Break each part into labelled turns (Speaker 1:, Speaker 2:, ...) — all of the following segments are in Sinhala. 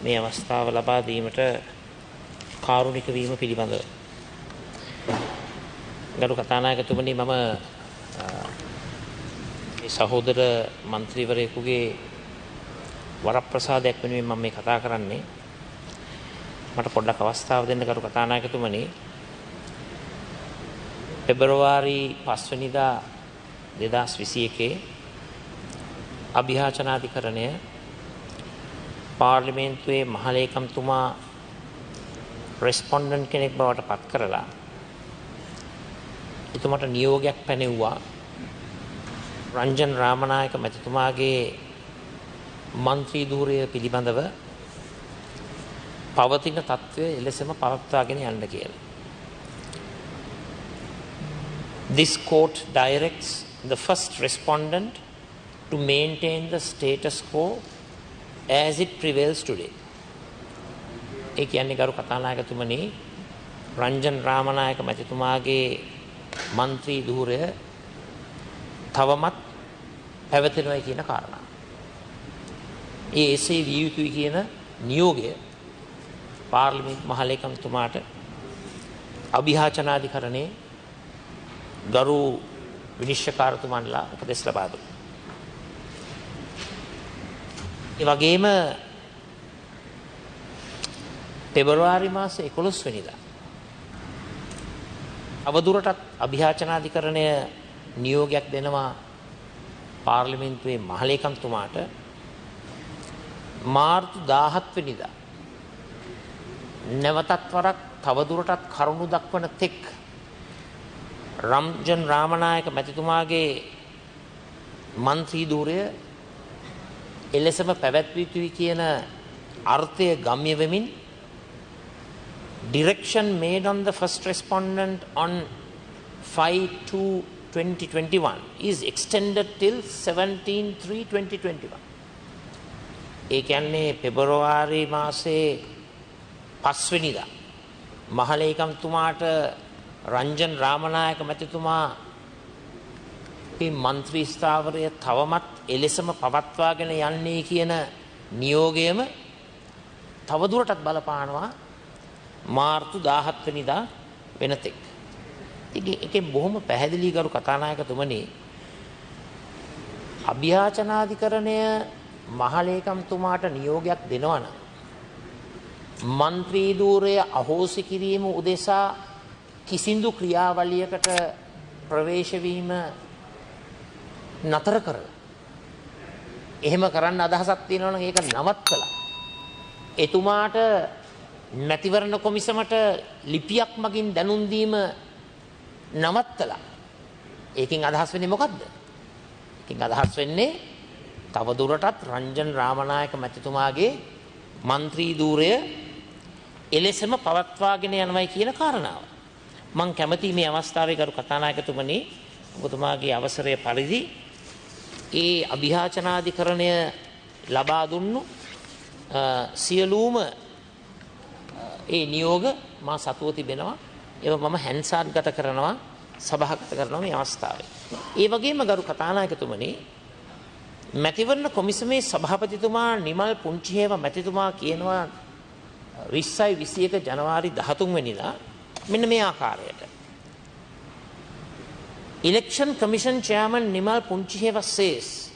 Speaker 1: මේ අවස්ථාව ලබා දීමට කාරුණික වීම පිළිබඳව ගරු කතානායකතුමනි මම මේ සහෝදර මන්ත්‍රීවරයෙකුගේ වරප්‍රසාදයක් වෙනුවෙන් මම මේ කතා කරන්නේ මට පොඩ්ඩක් අවස්ථාව දෙන්න ගරු කතානායකතුමනි පෙබරවාරි 5 වෙනිදා 2021 අභියාචනාධිකරණය පාර්ලිමේන්තුවේ මහලේකම්තුමා රෙස්පොන්ඩන්ට් කෙනෙක් බවට පත් කරලා එතුමාට නියෝගයක් පැනෙව්වා රංජන් රාමනායක මැතිතුමාගේ මන්ත්‍රී ධූරය පිළිබඳව පවතින තත්ත්වය එලෙසම පවත්වාගෙන යන්න කියලා. This court directs the first respondent to maintain the status quo as it prevails today. ඒ කියන්නේ ගරු කතානායකතුමනි රංජන් රාමනායක මැතිතුමාගේ මන්ත්‍රී ධූරය තවමත් පැවතෙනවා කියන කාරණා. ඒ එසේ විය යුතුයි කියන නියෝගය පාර්ලිමේන්තු මහලේකම්තුමාට අභියාචනාධිකරණයේ ගරු විනිශ්චයකාරතුමන්ලා උපදෙස් ලබා දුන්නා. ඒ වගේම පෙබරවාරි මාසේ 11 වෙනිදා අවදුරටත් අභියාචනාධිකරණය නියෝගයක් දෙනවා පාර්ලිමේන්තුවේ මහලේකම්තුමාට මාර්තු 17 වෙනිදා නැවතත් වරක් තවදුරටත් කරුණු දක්වන තෙක් රංජන් රාමනායක මැතිතුමාගේ මන්ත්‍රී ධූරය එලෙසම පැවැත්විය යුතුයි කියන අර්ථය ගම්‍ය වෙමින් direction made on the first respondent on 5/2/2021 is extended till 17/3/2021. ඒ කියන්නේ පෙබරවාරි මාසේ 5 වෙනිදා මහලේකම්තුමාට රංජන් රාමනායක මැතිතුමා මේ මන්ත්‍රී ස්ථාවරය තවමත් එලෙසම පවත්වාගෙන යන්නේ කියන නියෝගයම තවදුරටත් බලපානවා මාර්තු 17 වෙනිදා වෙනතෙක්. ඒකේ බොහොම පැහැදිලි කරු කතානායකතුමනි අභියාචනාධිකරණය මහලේකම්තුමාට නියෝගයක් දෙනවා නම් මන්ත්‍රී ධූරය අහෝසි කිරීම උදෙසා කිසිදු ක්‍රියාවලියකට ප්‍රවේශ වීම නතර කරලා එහෙම කරන්න අදහසක් තියෙනවා නම් ඒක නවත්තලා එතුමාට මැතිවරණ කොමිසමට ලිපියක් මගින් දැනුම් දීම නවත්තලා ඒකෙන් අදහස් වෙන්නේ මොකද්ද? ඒකෙන් අදහස් වෙන්නේ තවදුරටත් රංජන් රාමනායක මැතිතුමාගේ මන්ත්‍රී ධූරය එලෙසම පවත්වාගෙන යනවායි කියන කාරණාව. මම කැමති මේ අවස්ථාවේ ගරු කතානායකතුමනි ඔබතුමාගේ අවසරය පරිදි ඒ අභියාචනාධිකරණය ලබා දුන්නු සියලුම ඒ නියෝග මා සතුව තිබෙනවා. ඒවා මම හැන්සාට් ගත කරනවා සභාගත කරනවා මේ අවස්ථාවේ. ඒ වගේම ගරු කතානායකතුමනි මැතිවරණ කොමිසමේ සභාපතිතුමා නිමල් පුංචිහේව මැතිතුමා කියනවා 2021 ජනවාරි 13 වෙනිදා මෙන්න මේ ආකාරයට Election Commission Chairman Nimal Punchiheva says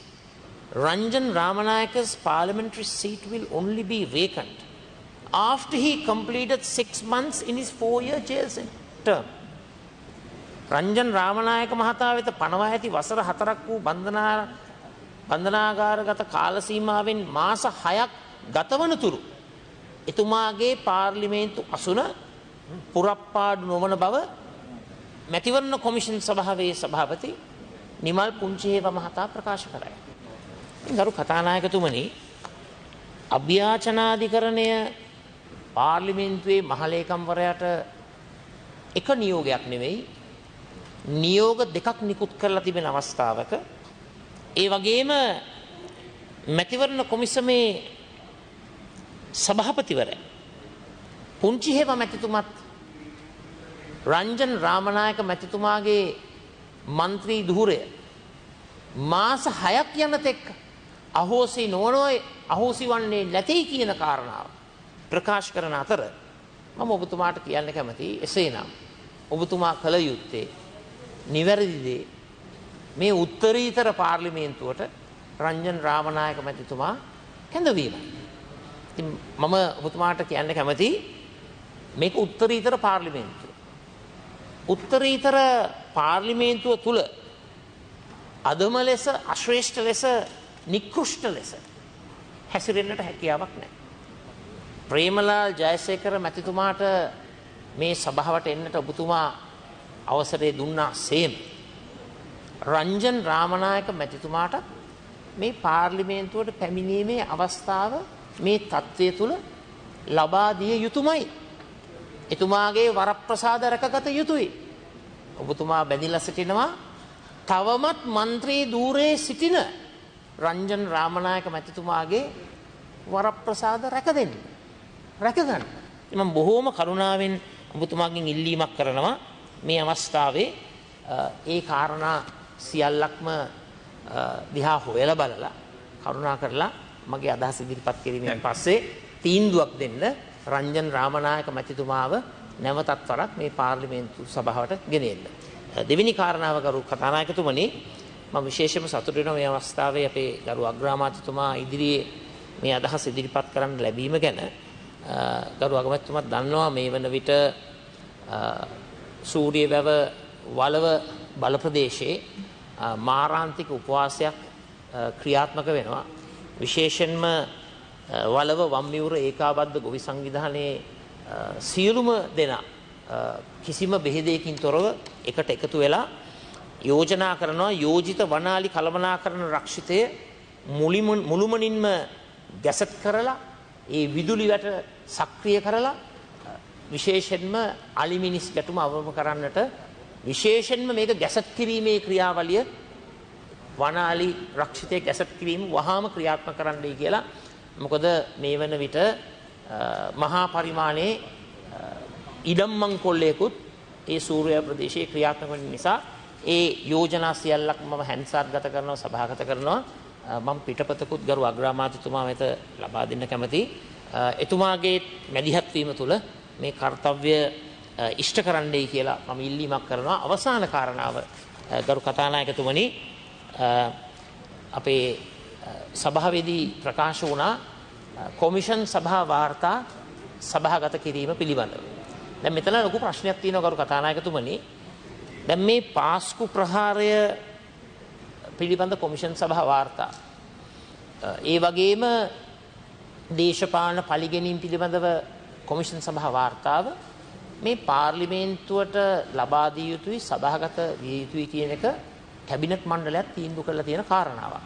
Speaker 1: Ranjan Ramanayaka's parliamentary seat will only be vacant after he completed 6 months in his 4-year jail term. Ranjan Ramanayake මහතා වෙත පනවා ඇති වසර 4ක් වූ බන්ධනාගාරගත කාල සීමාවෙන් මාස 6ක් ගතවන තුරු එතුමාගේ පාර්ලිමේන්තු අසුන පුරප්පාඩු නොවන බව මැතිවරණ කොමිෂන් සභාවේ සභාපති නිමල් පුංචිහේව මහතා ප්‍රකාශ කරයි. ගරු කතානායකතුමනි අභියාචනාධිකරණය පාර්ලිමේන්තුවේ මහලේකම්වරයාට එක නියෝගයක් නෙවෙයි නියෝග දෙකක් නිකුත් කරලා තිබෙන අවස්ථාවක ඒ වගේම මැතිවරණ කොමිසමේ සභාපතිවරයා පුංචිහේව මැතිතුමත් රංජන් රාමනායක මැතිතුමාගේ මන්ත්‍රී ධූරය මාස 6ක් යන තෙක් අහෝසි නොවනොයි අහෝසි වන්නේ නැtei කියන කාරණාව ප්‍රකාශ කරන අතර මම ඔබතුමාට කියන්න කැමතියි එසේනම් ඔබතුමා කළ යුත්තේ නිවැරදි දේ මේ උත්තරීතර පාර්ලිමේන්තුවට රංජන් රාමනායක මැතිතුමා කැඳවීමයි. ඉතින් මම ඔබතුමාට කියන්න කැමතියි මේක උත්තරීතර පාර්ලිමේන්තුව. උත්තරීතර පාර්ලිමේන්තුව තුල අදම ලෙස අශ්‍රේෂ්ඨ ලෙස නිකෘෂ්ඨ ලෙස හැසිරෙන්නට හැකියාවක් නැහැ. ප්‍රේමලාල් ජයසේකර මැතිතුමාට මේ සභාවට එන්නට ඔබතුමා අවසරය දුන්නා සේම රංජන් රාමනායක මැතිතුමාට මේ පාර්ලිමේන්තුවට පැමිණීමේ අවස්ථාව මේ තත්ත්වය තුල ලබා දිය යුතුමයි. එතුමාගේ වරප්‍රසාද රැකගත යුතුයි. ඔබතුමා බැඳිලා සිටිනවා තවමත් മന്ത്രി ධූරයේ සිටින රංජන් රාමනායක මැතිතුමාගේ වරප්‍රසාද රැකගන්න. මම බොහෝම කරුණාවෙන් ඔබතුමාගෙන් ඉල්ලීමක් කරනවා මේ අවස්ථාවේ ඒ කාරණා සියල්ලක්ම දිහා හොයලා බලලා කරුණා කරලා මගේ අදහස ඉදිරිපත් කිරීමෙන් පස්සේ තීන්දුවක් දෙන්න රංජන් රාමනායක මැතිතුමාව නැවතත් වරක් මේ පාර්ලිමේන්තු සභාවට ගෙනෙන්න. දෙවෙනි කාරණාව ගරු කතානායකතුමනි මම විශේෂයෙන්ම සතුටු වෙනවා මේ අවස්ථාවේ අපේ ගරු අග්‍රාමාත්‍යතුමා ඉදිරියේ මේ අදහස ඉදිරිපත් කරන්න ලැබීම ගැන. ගරු අගමැතිතුමා දන්නවා මේ වන විට සූරියවැව වලව බල ප්‍රදේශයේ මාරාන්තික උපවාසයක් ක්‍රියාත්මක වෙනවා. විශේෂයෙන්ම වලව වම්මිවුර ඒකාබද්ධ ගොවි සංවිධානයේ සියලුම දෙනා කිසිම බෙහෙදයකින් තොරව එකට එකතු වෙලා යෝජනා කරනවා යෝජිත වනාලි කළමනාකරණ රක්ෂිතය මුළුමනින්ම ගැසට් කරලා ඒ විදුලි වැට සක්‍රිය කරලා විශේෂයෙන්ම අලිමිනිස් ගැටුම අවම කරන්නට විශේෂයෙන්ම මේක ගැසට් කිරීමේ ක්‍රියාවලිය වනාලි රක්ෂිතය ගැසට් කිරීම වහාම ක්‍රියාත්මක කරන්නයි කියලා. මොකද මේ වන විට මහා පරිමාණයේ ඉඩම් මංකොල්ලයකුත් ඒ සූර්ය ප්‍රදේශයේ ක්‍රියාත්මක වෙන නිසා ඒ යෝජනා සියල්ලක් මම හැන්සාර්ගත කරනවා සභාගත කරනවා. මම පිටපතකුත් ගරු අග්‍රාමාත්‍යතුමා වෙත ලබා දෙන්න කැමතියි. එතුමාගේ මැදිහත් වීම තුළ මේ කාර්යය ඉෂ්ට කරන්නයි කියලා මම ඉල්ලීමක් කරනවා. අවසාන කාරණාව ගරු කතානායකතුමනි අපේ සභාවේදී ප්‍රකාශ වුණා කොමිෂන් සභා වාර්තා සභාගත කිරීම පිළිබඳව. දැන් මෙතන ලොකු ප්‍රශ්නයක් තියෙනවා ගරු කතානායකතුමනි. දැන් මේ පාස්කු ප්‍රහාරය පිළිබඳ කොමිෂන් සභා වාර්තා ඒ වගේම දේශපාලන පරිගැනීම් පිළිබඳව කොමිෂන් සභා වාර්තාව මේ පාර්ලිමේන්තුවට ලබා දිය යුතුයි සභාගත විය යුතුයි කියන එක කැබිනට් මණ්ඩලයක් තීන්දුව කරලා තියෙන කාරණාවක්.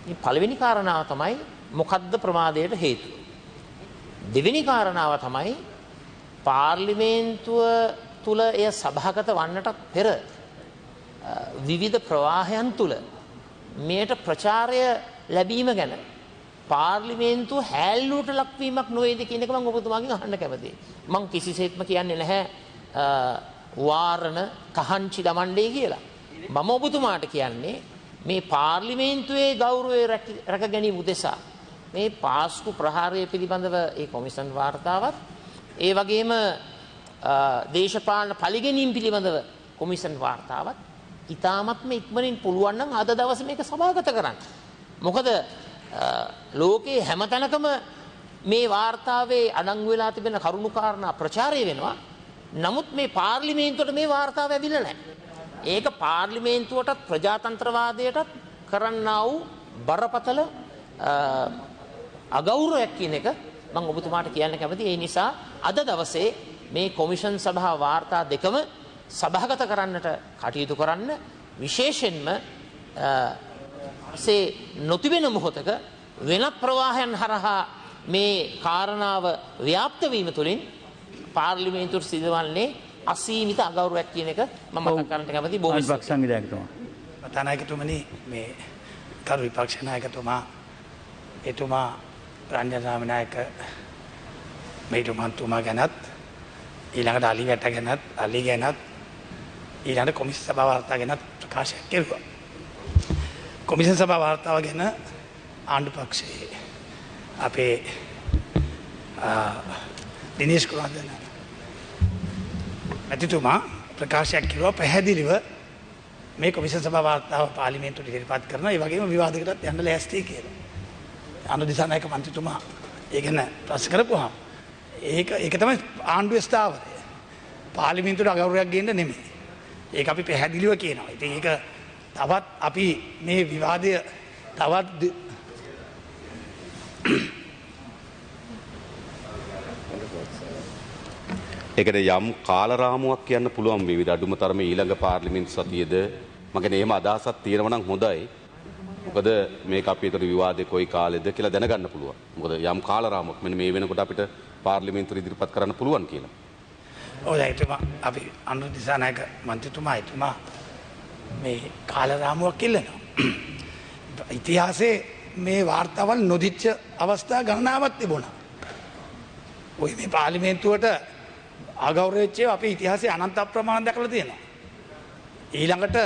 Speaker 1: මේ පළවෙනි කාරණාව තමයි මොකද්ද ප්‍රමාදයට හේතුව. දෙවෙනි කාරණාව තමයි පාර්ලිමේන්තුව තුල එය සභාගත වන්නට පෙර විවිධ ප්‍රවාහයන් තුල මේට ප්‍රචාරය ලැබීම ගැන පාර්ලිමේන්තුව හැල්ලුවට ලක්වීමක් නොවේද කියන එක මම ඔබතුමාගෙන් අහන්න කැමතියි. මම කිසිසේත්ම කියන්නේ නැහැ වාරණ කහන්චි දමන්නේ කියලා. මම ඔබතුමාට කියන්නේ මේ පාර්ලිමේන්තුවේ ගෞරවය රැක ගැනීම උදෙසා මේ පාස්කු ප්‍රහාරය පිළිබඳව ඒ කොමිෂන් වාර්තාවත් ඒ වගේම දේශපාලන පරිගැනීම් පිළිබඳව කොමිෂන් වාර්තාවත් ඉතාමත්ම ඉක්මනින් පුළුවන් නම් අද දවසේ මේක සභාගත කරන්න. මොකද ලෝකේ හැමතැනකම මේ වාර්තාවේ අඩංගු වෙලා තිබෙන කරුණු කාරණා ප්‍රචාරය වෙනවා. නමුත් මේ පාර්ලිමේන්තුවට මේ වාර්තාව ඇවිල්ලා නැහැ. ඒක පාර්ලිමේන්තුවටත් ප්‍රජාතන්ත්‍රවාදයටත් කරන්නා වූ බරපතල අගෞරවයක් කියන එක මම ඔබතුමාට කියන්න කැමතියි. ඒ නිසා අද දවසේ මේ කොමිෂන් සභා වාර්තා දෙකම සභාගත කරන්නට කටයුතු කරන්න විශේෂයෙන්ම සේ නොතිබෙන මොහොතක වෙනත් ප්‍රවාහයන් හරහා මේ කාරණාව ව්‍යාප්ත වීම තුළින් පාර්ලිමේන්තුවට සිදුවන්නේ අසීමිත අගෞරවයක් කියන එක මම මතක් කරන්නට කැමතියි. බොහොම
Speaker 2: විපක්ෂ සංවිධායකතුමා
Speaker 3: කතානායකතුමනි මේ කරු විපක්ෂ නායකතුමා එතුමා රංජන් රාමනායක මේතුමන්තුමා ගැනත් ඊළඟට අලි වැට ගැනත් අලි ගැනත් ඊළඟට කොමිෂන් සභා වාර්තා ගැනත් ප්‍රකාශයක් කෙරුවා. කොමිෂන් සභා වාර්තාව ගැන ආණ්ඩු පක්ෂයේ අපේ දිනේෂ් කුමාරදන මැතිතුමා ප්‍රකාශයක් කිව්වා පැහැදිලිව මේ කොමිෂන් සභා වාර්තාව පාර්ලිමේන්තුවට ඉදිරිපත් කරනවා. ඒ වගේම විවාදයකටත් යන්න ලෑස්තියි කියලා. අනුර දිසානායක මන්ත්‍රීතුමා ඒ ගැන ප්‍රශ්න කරපුවාම ඒක තමයි ආණ්ඩුවේ ස්ථාවරය. පාර්ලිමේන්තුවට අගෞරවයක් ගේන්න නෙමෙයි. ඒක අපි පැහැදිලිව කියනවා. ඉතින් ඒක තවත් අපි මේ විවාදය තවත්
Speaker 2: ඒකට යම් කාලරාමුවක් කියන්න පුළුවන් වේවිද අඩුම තරමේ ඊළඟ පාර්ලිමේන්තු සතියේද මම කියන්නේ එහෙම අදහසක් තියෙනවා නම් හොඳයි. මොකද මේක අපි ඒතර විවාදේ කොයි කාලෙද කියලා දැනගන්න පුළුවන්. මොකද යම් කාලරාමුවක් මෙන්න මේ වෙනකොට අපිට පාර්ලිමේන්තුවට ඉදිරිපත් කරන්න පුළුවන් කියලා.
Speaker 3: ඔය එතුමා අපි අනුර දිසානායක මන්ත්‍රීතුමා එතුමා මේ කාලරාමුවක් ඉල්ලනවා. ඉතිහාසයේ මේ වාර්තාවල් නොදිච්ච අවස්ථා ගණනාවක් තිබුණා. ඔය මේ පාර්ලිමේන්තුවට අගෞරවච්චේ අපි ඉතිහාසයේ අනන්ත අප්‍රමාණ දැකලා තියෙනවා. ඊළඟට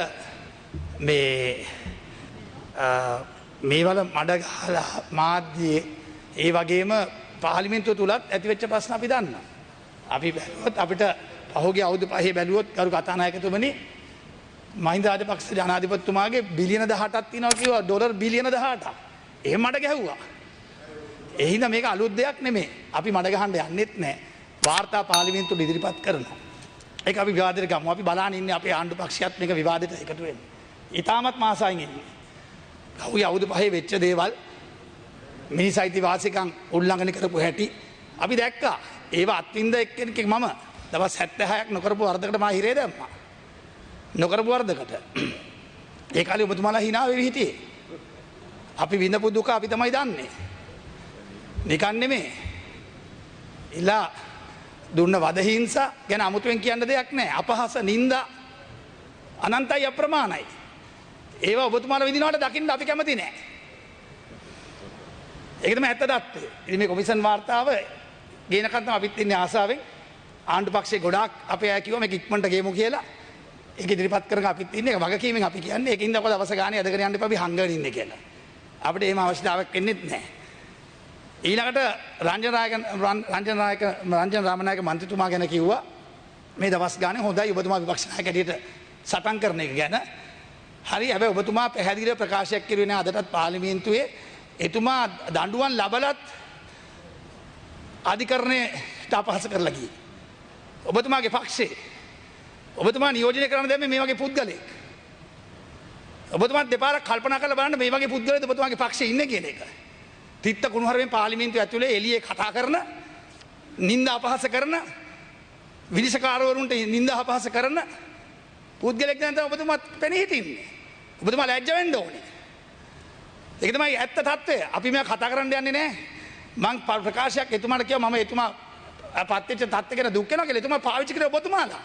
Speaker 3: මේවල මඩ ගහලා මාධ්‍යයේ ඒ වගේම පාර්ලිමේන්තුව තුලත් ඇතිවෙච්ච ප්‍රශ්න අපි දන්නවා. අපි බැලුවොත් අපිට පහුගිය අවුරුදු 5 බැලුවොත් ගරු කතානායකතුමනි මහින්ද රාජපක්ෂ ජනාධිපතිතුමාගේ බිලියන 18ක් තියෙනවා කිව්වා ඩොලර් බිලියන 18ක්. එහෙම මඩ ගැහුවා. ඒ හින්දා මේක අලුත් දෙයක් නෙමෙයි. අපි මඩ ගහන්න යන්නෙත් නැහැ. වාර්තා පාර්ලිමේන්තුවට ඉදිරිපත් කරනවා. ඒක අපි විවාදයට ගමු. අපි බලන්න ඉන්නේ අපේ ආණ්ඩු පක්ෂයත් මේක විවාදයට එකතු වෙන්නේ. ඊටමත් මාසයින් ඉන්නේ. කවුරු අවුරුදු 5 වෙච්ච දේවල් මිනිස් අයිතිවාසිකම් උල්ලංඝනය කරපු හැටි අපි දැක්කා. ඒවා අත්විඳ එක්කෙනෙක් මම දවස් 76ක් නොකරපු වරදකට මා හිරේ දැම්මා. නොකරපු වරදකට. ඒ කාලේ ඔබතුමාලා hina වෙවි හිටියේ. අපි විඳපු දුක අපි තමයි දන්නේ. නිකන් නෙමෙයි. ඉලා දුන්න වද හිංසා ගැන අමුතුවෙන් කියන්න දෙයක් නැහැ. අපහාස නින්දා අනන්තයි අප්‍රමාණයි. ඒවා ඔබතුමාලා විඳිනවට දකින්න අපි කැමති නැහැ. ඒක තමයි ඇත්ත தත්ත්වය. ඉතින් මේ කොමිෂන් වාර්තාව ගේනකන් තමයි අපිත් ඉන්නේ ආසාවෙන්. ආණ්ඩු පක්ෂයේ ගොඩාක් අපේ අය කිව්වා මේක ඉක්මනට ගේමු කියලා. ඒක ඉදිරිපත් කරගෙන අපිත් ඉන්නේ. ඒක වගකීමෙන් අපි කියන්නේ. ඒකින්ද අපේ දවස ගානේ අදගෙන යන්න එපා අපි හංගගෙන ඉන්නේ කියලා. අපිට එහෙම අවශ්‍යතාවයක් වෙන්නේ නැහැ. ඊළඟට රංජන රාමනායක මන්ත්‍රීතුමා ගැන කිව්වා මේ දවස් ගානේ හොඳයි ඔබතුමා විපක්ෂ නායක හැටියට සටන් කරන එක ගැන. හරි හැබැයි ඔබතුමා පැහැදිලිව ප්‍රකාශයක් කරුවේ නැහැ අදටත් පාර්ලිමේන්තුවේ එතුමා දඬුවම් ලබලත් අධිකරණයට අපහාස කරලා ගියේ. ඔබතුමාගේ පක්ෂේ ඔබතුමා නියෝජනය කරන්න දැම්මේ මේ වගේ පුද්ගලෙක්. ඔබතුමා දෙපාරක් කල්පනා කරලා බලන්න මේ වගේ පුද්ගලයෙක් ඔබතුමාගේ පක්ෂේ ඉන්නේ කියන එක. තිත්ත කුණුහරුවෙන් පාර්ලිමේන්තුව ඇතුලේ එළියේ කතා කරන නින්දා අපහාස කරන විනිශ්චයකාරවරුන්ට නින්දා අපහාස කරන පුද්ගලෙක් දැන් තමයි ඔබතුමා පෙනී හිටින්නේ. ඔබතුමා ලැජ්ජ වෙන්න ඕනේ. ඒක තමයි ඇත්ත తත්වය. අපි මේ කතා කරන්න යන්නේ නැහැ. මං ප්‍රකාශයක් එතුමාට කිව්වා මම එතුමා පත්වෙච්ච තත්ත්ව ගැන දුක් වෙනවා කියලා. එතුමා පාවිච්චි කරේ ඔබතුමාලා.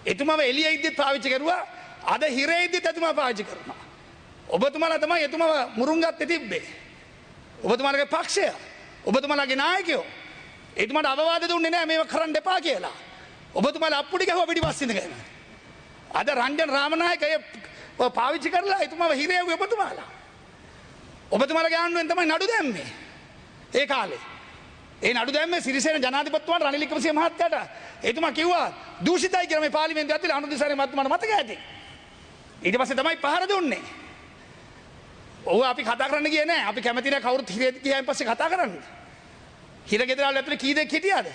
Speaker 3: එතුමාව එළියේ ඉද්දිත් පාවිච්චි කරුවා. අද හිරේ ඉද්දිත් එතුමා පාවිච්චි කරනවා. ඔබතුමාලා තමයි එතුමාව මුරුංගත්තේ තිබ්බේ. ඔබතුමාලගේ පක්ෂය ඔබතුමාලගේ නායකයෝ එතුමාට අවවාද දුන්නේ නැහැ මේව කරන්න එපා කියලා. ඔබතුමාලා අප්පුඩි ගහුවා පිටිපස්සේ ඉඳගෙන. අද රංජන් රාමනායක පාවිච්චි කරලා එතුමාව හිරේ යවුවේ ඔබතුමාලා. ඔබතුමාලගේ ආණ්ඩුවෙන් තමයි නඩු දැම්මේ. ඒ කාලේ. ඒ නඩු දැම්මේ සිරිසේන ජනාධිපතිතුමාට රනිල් වික්‍රමසිංහ මහත්තයාට එතුමා කිව්වා දූෂිතයි කියලා මේ පාර්ලිමේන්තුව ඇතුලේ අනුර දිසාරේ මහත්මයාට මතක ඇති. ඊට පස්සේ තමයි පහර දුන්නේ. ඔව් අපි කතා කරන්න ගියේ නෑ. අපි කැමති නෑ කවුරුත් හිරේ ගියායින් පස්සේ කතා කරන්න. හිර ගෙදරවල ඇතුලේ කී දෙනෙක් හිටියාද?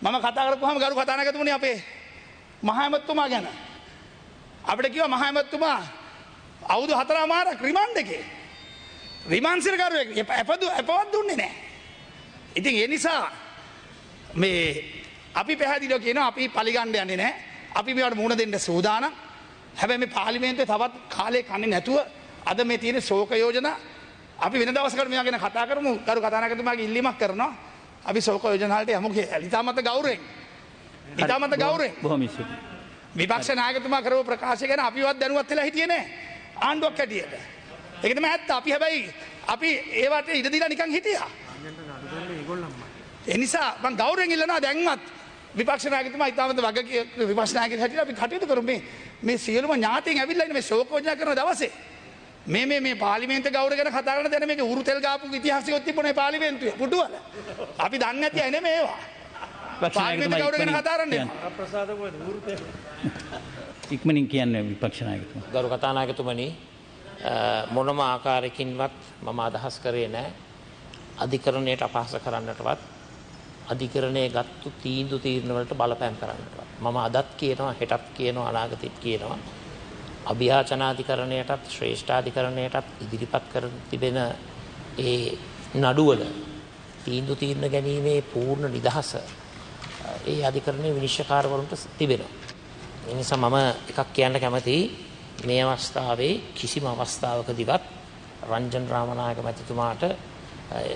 Speaker 3: මම කතා කරපුවාම ගරු කතානායකතුමනි අපේ මහා ඇමතුමා ගැන. අපිට කිව්වා මහා ඇමතුමා අවුරුදු 4මාරක් රිමාන්ඩ් එකේ. රිමාන්ඩ් සිරකරුවෙක් අපවත් දුන්නේ නෑ. ඉතින් ඒ නිසා මේ අපි පැහැදිලිව කියනවා අපි පරිගන්න යන්නේ නෑ. අපි මේවට මුහුණ දෙන්න සූදානම්. හැබැයි මේ පාර්ලිමේන්තුවේ තවත් කාලේ කන්නේ නැතුව අද මේ තියෙන ශෝක යෝජනා අපි වෙන දවසකට මේවා ගැන කතා කරමු. කරු කතානායකතුමාගේ ඉල්ලීමක් කරනවා. අපි ශෝක යෝජනා වලට යමු කියලා. ඊටමත් ගෞරවයෙන්. ඊටමත් ගෞරවයෙන්.
Speaker 4: බොහොම ස්තුතියි.
Speaker 3: විපක්ෂ නායකතුමා කරපු ප්‍රකාශය ගැන අපිවත් දැනුවත් වෙලා හිටියේ නෑ. ආණ්ඩුවක් හැටියට. ඒක තමයි ඇත්ත. අපි හැබැයි අපි ඒවට ඉඩ දීලා නිකන් හිටියා. ඒ නිසා මම ගෞරවයෙන් ඉල්ලනවා දැන්වත් විපක්ෂ නායකතුමා ඊටමත් වගකීම් විපක්ෂ නායකයෙක් හැටියට අපි කටයුතු කරමු. මේ සියලුම ඥාතීන් ඇවිල්ලා ඉන්නේ මේ ශෝක යෝජනා කරන දවසේ. මේ පාර්ලිමේන්තු ගෞරව ගැන කතා කරන දැන මේක උරු තෙල් ගාපු ඉතිහාසයක් තිබුණේ පාර්ලිමේන්තුවේ පුටුවල. අපි දන්නේ නැති අය නෙමෙයි ඒවා. පාර්ලිමේන්තු ගෞරව ගැන කතා කරන්නේ.
Speaker 4: ඉක්මනින් කියන්නේ විපක්ෂ નાයකතුමා.
Speaker 1: ගරු කතානායකතුමනි මොනම ආකාරයකින්වත් මම අදහස් කරේ නැහැ අධිකරණයට අපහාස කරන්නටවත් අධිකරණයේ ගත්තු තීන්දුව වලට බලපෑම් කරන්නටවත්. මම අදත් කියනවා හෙටත් කියනවා අනාගතෙත් කියනවා අභියාචනාධිකරණයටත් ශ්‍රේෂ්ඨාධිකරණයටත් ඉදිරිපත් කර තිබෙන ඒ නඩුවල තීන්දුව తీරන ගැනීමේ පූර්ණ නිදහස ඒ අධිකරණයේ විනිශ්චයකාරවරුන්ට තිබෙනවා. ඒ නිසා මම එකක් කියන්න කැමතියි මේ අවස්ථාවේ කිසිම අවස්ථාවකදීවත් රංජන් රාමනායක මැතිතුමාට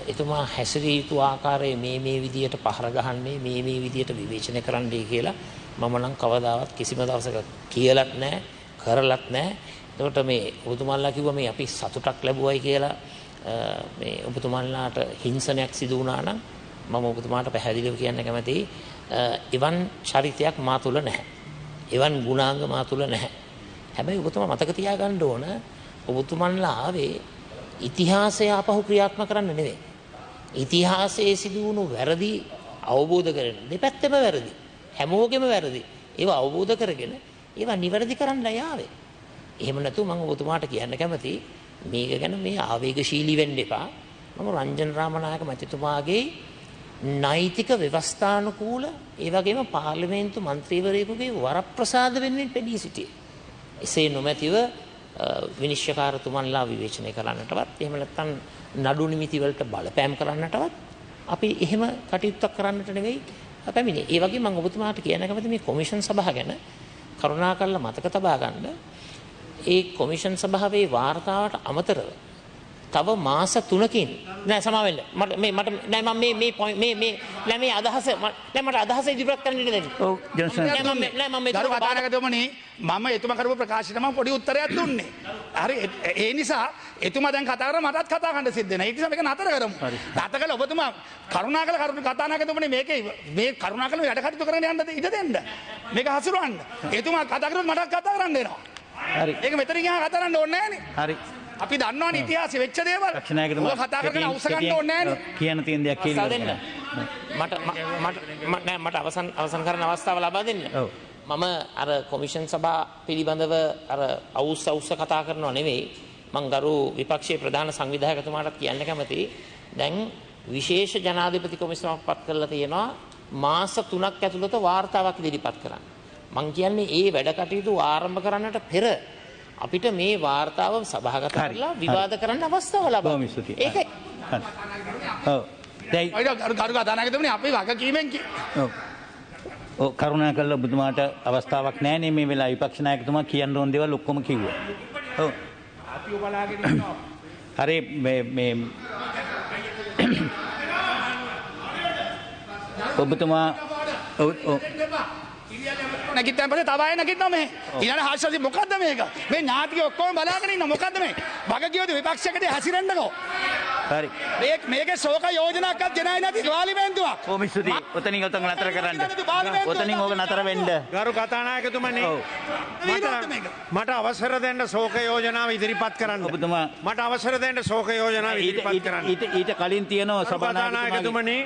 Speaker 1: එතුමා හැසිරිය යුතු ආකාරයේ මේ විදියට පහර ගහන්නේ මේ විදියට විවේචනය කරන්නයි කියලා මම නම් කවදාවත් කිසිම දවසක කියලත් නැහැ කරලත් නැහැ. එතකොට මේ ඔබතුමාලා කිව්වා මේ අපි සතුටක් ලැබුවයි කියලා මේ ඔබතුමාලාට හිංසනයක් සිදු වුණා නම් මම ඔබතුමාට පැහැදිලිව කියන්න කැමතියි එවන් චරිතයක් මා තුළ නැහැ. එවන් ගුණාංග මා තුළ නැහැ. හැබැයි ඔබතුමා මතක තියාගන්න ඕන ඔබතුමන්ලා ආවේ ඉතිහාසය ආපහු ක්‍රියාත්මක කරන්න නෙවෙයි. ඉතිහාසයේ සිදු වුණු වැරදි අවබෝධ කරගෙන දෙපැත්තම වැරදි. හැමෝගෙම වැරදි. ඒවා අවබෝධ කරගෙන ඒවා නිවැරදි කරන්න යාවේ. එහෙම නැතුව මම ඔබතුමාට කියන්න කැමතියි මේක ගැන මේ ආවේගශීලී වෙන්න එපා. මම රංජන් රාමනායක මැතිතුමාගේ නෛතික ව්‍යවස්ථානුකූල ඒ වගේම පාර්ලිමේන්තු මන්ත්‍රීවරයෙකුගේ වරප්‍රසාද වෙනුවෙන් පෙනී සිටියේ. එසේ නොමැතිව විනිශ්චයකාරතුමන්ලා විවේචනය කරන්නටවත් එහෙම නැත්නම් නඩු නිමිති වලට බලපෑම් කරන්නටවත් අපි එහෙම කටයුත්තක් කරන්නට නෙවෙයි පැමිණේ. ඒ වගේ මම ඔබතුමාට කියන්න කැමති මේ කොමිෂන් සභාව ගැන කරුණාකරලා මතක තබා ගන්න. ඒ කොමිෂන් සභාවේ වාර්තාවට අමතරව තව මාස 3කින් නෑ සමාවෙන්න මට නෑ මම මේ අදහස නෑ මට අදහස ඉදිරිපත් කරන්න දෙන්න.
Speaker 4: ඔව් ජොන්සන්
Speaker 1: නෑ මම
Speaker 3: ගරු කතානායකතුමනි මම එතුමා කරපු ප්‍රකාශයට මම පොඩි උත්තරයක් දුන්නේ. හරි ඒ නිසා එතුමා දැන් කතා කරා මටත් කතා කරන්න සිද්ධ වෙනවා. ඒ නිසා මේක නතර කරමු. නතර කළා ඔබතුමා කරුණාකර කතානායකතුමනි මේ කරුණාකර වැඩ කටයුතු කරන්න යන්න ඉඩ දෙන්න. මේක හසුරවන්න. එතුමා කතා කරොත් මටත් කතා කරන්න වෙනවා.
Speaker 4: හරි.
Speaker 3: ඒක මෙතන ගියාම කතා කරන්න ඕනේ නෑනේ.
Speaker 4: හරි.
Speaker 3: අපි දන්නවනේ ඉතිහාසෙ වෙච්ච දේවල්. ඔබ කතා කරගෙන අවශ්‍ය ගන්න ඕනේ නෑනේ.
Speaker 4: කියන තියෙන දෙයක් කියලා
Speaker 1: දෙන්න. මට අවසන් කරන අවස්ථාව ලබා දෙන්න.
Speaker 4: ඔව්.
Speaker 1: මම අර කොමිෂන් සභා පිළිබඳව අර අවුස්ස කතා කරනව නෙවෙයි. මං ගරු විපක්ෂයේ ප්‍රධාන සංවිධායකතුමාටත් කියන්න කැමතියි. දැන් විශේෂ ජනාධිපති කොමිසමක් පත් කරලා තියෙනවා මාස 3ක් ඇතුළත වාර්තාවක් ඉදිරිපත් කරන්න. මං කියන්නේ ඒ වැඩ කටයුතු ආරම්භ කරන්නට පෙර අපිට මේ වාර්තාව සභාගත කරලා විවාද කරන්න අවස්ථාව ලබා
Speaker 4: බොහොම ස්තුතියි.
Speaker 1: ඒකයි.
Speaker 4: ඔව්. දැන්
Speaker 3: ගරු කතානායකතුමනි අපි වගකීමෙන්
Speaker 4: ඔව්. ඔව් කරුණාකරලා ඔබතුමාට අවස්ථාවක් නැහැ නේ මේ වෙලාවේ විපක්ෂ නායකතුමා කියන්න ඕන දේවල් ඔක්කොම කිව්වා. ඔව්. අපි බලාගෙන ඉන්නවා. හරි මේ ඔබතුමා ඔව්
Speaker 3: නැගිට්ටන් පස්සේ තව අය නැගිටිනවා මේ. ඊළඟ හාස්‍යසි මොකද්ද මේක? මේ ඥාතික ඔක්කොම බලාගෙන ඉන්න මොකද්ද මේ? වගකියුද විපක්ෂයකට හැසිරෙන්නකෝ.
Speaker 4: හරි.
Speaker 3: මේකේ ශෝක යෝජනාවක්වත් ගෙනාවේ නැති පාර්ලිමේන්තුවක්.
Speaker 4: කොහොම ස්තුතියි. ඔතනින් නතර කරන්න. ඔතනින් ඕක නතර වෙන්න.
Speaker 5: ගරු කතානායකතුමනි මට අවසර දෙන්න ශෝක යෝජනාව ඉදිරිපත් කරන්න.
Speaker 4: ඔබතුමා
Speaker 5: මට අවසර දෙන්න ශෝක යෝජනාව ඉදිරිපත් කරන්න.
Speaker 4: ඊට කලින් තියෙනවා
Speaker 5: සභානායකතුමනි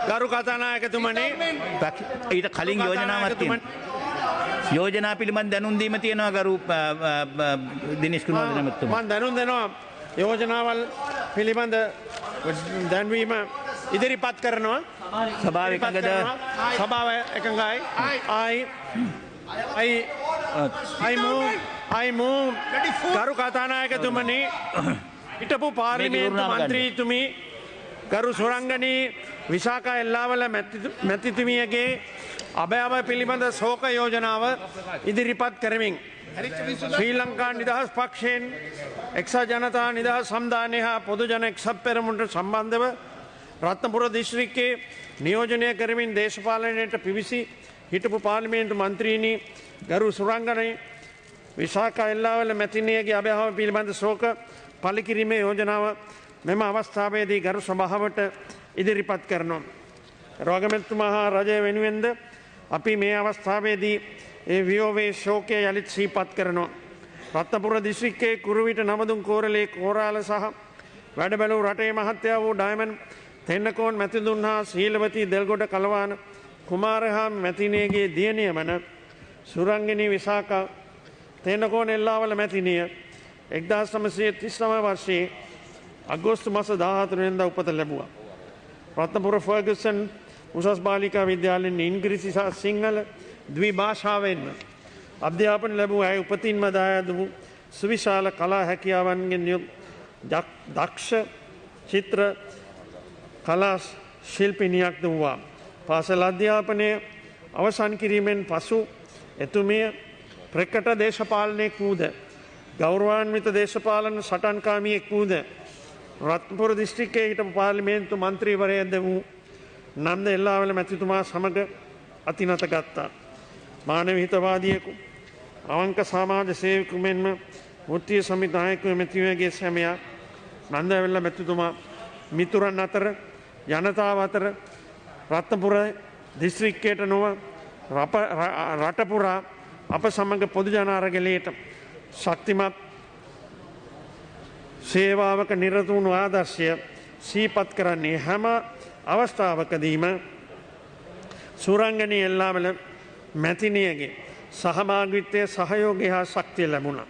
Speaker 5: ගරු කතානායකතුමනි
Speaker 4: ඊට කලින් යෝජනාවක් තියෙනවා. යෝජනා පිළිබඳ දැනුම් දීම තියෙනවා ගරු දිනේෂ් කුමාරතුමා මහත්මයා.
Speaker 5: මම දැනුම් දෙනවා යෝජනාවල් පිළිබඳ දැන්වීම ඉදිරිපත් කරනවා.
Speaker 4: සභාව එකඟද?
Speaker 5: සභාව එකඟයි. I move ගරු කතානායකතුමනි හිටපු පාර්ලිමේන්තු මන්ත්‍රීතුමි ගරු සුරංගනී විශාකා එල්ලාවල මැතිතුමියගේ අභයාව පිළිබඳ ශෝක යෝජනාව ඉදිරිපත් කරමින් ශ්‍රී ලංකා නිදහස් පක්ෂයෙන් එක්සත් ජනතා නිදහස් සම්දානය හා පොදු ජන එක්සත් පෙරමුණට සම්බන්ධව රත්නපුර දිස්ත්‍රික්කයේ නියෝජනය කරමින් දේශපාලනයට පිවිසි හිටපු පාර්ලිමේන්තු මන්ත්‍රීනි ගරු සුරංගනී විශාකා එල්ලාවල මැතිනියගේ අභයාව පිළිබඳ ශෝක පළිකිරීමේ යෝජනාව මෙම අවස්ථාවේදී ගරු සභාවට ඉදිරිපත් කරනවා. රෝගමැතිතුමා හා රජය වෙනුවෙන්ද අපි මේ අවස්ථාවේදී ඒ වියෝවේ ශෝකය යළිත් සිහිපත් කරනවා. රත්නපුර දිස්ත්‍රික්කයේ කුරුවිට නමදුම් කෝරළේ කෝරාල සහ වැඩබැලූ රටේ මහත්තයා වූ ඩයමන් තෙන්නකෝන් මැතිතුන් හා ශීලවතී දෙල්ගොඩ කලවාන කුමාරහාම මැතිනියගේ දියණිය වන සුරංගිනී විසාකා තෙන්නකෝන් එල්ලාවල මැතිනිය 1939 වර්ෂයේ අගෝස්තු මාස 14 වෙනිදා උපත ලැබුවා. රත්නපුර ෆර්ගසන් උසස් බාලිකා විද්‍යාලයෙන් ඉංග්‍රීසි සහ සිංහල ද්විභාෂාවෙන්ම අධ්‍යාපන ලැබූ ඇය උපතින්ම දායාද වූ සුවිශාල කලා හැකියාවන්ගෙන් යුත් දක්ෂ චිත්‍ර කලා ශිල්පිනියක්ද වූවා. පාසල් අධ්‍යාපනය අවසන් කිරීමෙන් පසු එතුමිය ප්‍රකට දේශපාලනයෙක් වූද ගෞරවාන්විත දේශපාලන සටන්කාමියෙක් වූද රත්නපුර දිස්ත්‍රික්කයේ හිටපු පාර්ලිමේන්තු මන්ත්‍රීවරයාද වූ නන්ද එල්ලාවල මැතිතුමා සමග අතිනත ගත්තා. මානව හිතවාදියෙකු අවංක සමාජ සේවකු මෙන්ම වෘත්තීය සමිතිනායකව මැතිවගේ සැමයා නන්ද එල්ලා මැතිතුමා මිතුරන් අතර ජනතාව අතර රත්නපුර දිස්ත්‍රික්කයට නොව රට පුරා අප සමග පොදු ජනාරගලයට ශක්තිමත් සේවාවක නිරත වුණු ආදර්ශය සීපත් කරන්නේ හැම අවස්ථාවකදීම සුරංගනී එල්ලාවල මැතිනියගේ සහභාගිත්වය සහයෝගය හා ශක්තිය ලැබුණා.